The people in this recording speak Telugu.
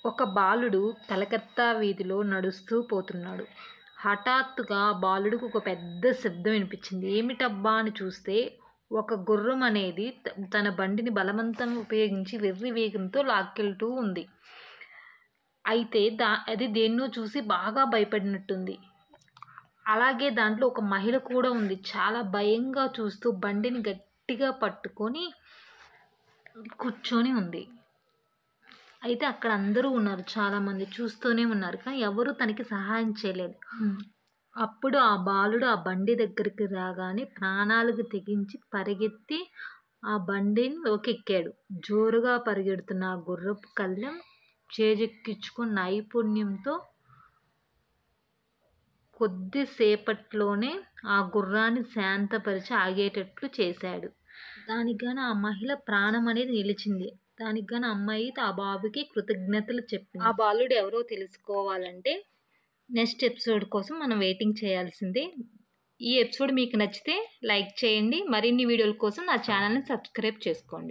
ఒక బాలుడు కలకత్తా వీధిలో నడుస్తూ పోతున్నాడు. హఠాత్తుగా ఆ బాలుడికి ఒక పెద్ద శబ్దం వినిపించింది. ఏమిటబ్బా అని చూస్తే ఒక గుర్రం అనేది తన బండిని బలవంతంగా ఉపయోగించి వెర్రి వేగంతో లాక్కెళ్తూ ఉంది. అయితే అది దేన్నో చూసి బాగా భయపడినట్టుంది. అలాగే దాంట్లో ఒక మహిళ కూడా ఉంది. చాలా భయంగా చూస్తూ బండిని గట్టిగా పట్టుకొని కూర్చొని ఉంది. అయితే అక్కడ అందరూ ఉన్నారు. చాలామంది చూస్తూనే ఉన్నారు. కానీ ఎవరు తనకి సహాయం చేయలేదు. అప్పుడు ఆ బాలుడు ఆ బండి దగ్గరికి రాగానే ప్రాణాలకు తెగించి పరిగెత్తి ఆ బండిలోకి ఎక్కాడు. జోరుగా పరిగెడుతున్న ఆ గుర్రపు కళ్ళెం చేజెక్కించుకున్న నైపుణ్యంతో కొద్దిసేపట్లోనే ఆ గుర్రాన్ని శాంతపరిచి ఆగేటట్లు చేశాడు. దానికి గాను ఆ మహిళ ప్రాణం అనేది నిలిచింది. దానికి గాను అమ్మాయి ఆ బాబుకి కృతజ్ఞతలు చెప్పింది. ఆ బాలుడు ఎవరో తెలుసుకోవాలంటే నెక్స్ట్ ఎపిసోడ్ కోసం మనం వెయిటింగ్ చేయాల్సిందే. ఈ ఎపిసోడ్ మీకు నచ్చితే లైక్ చేయండి. మరిన్ని వీడియోల కోసం నా ఛానల్ని సబ్స్క్రైబ్ చేసుకోండి.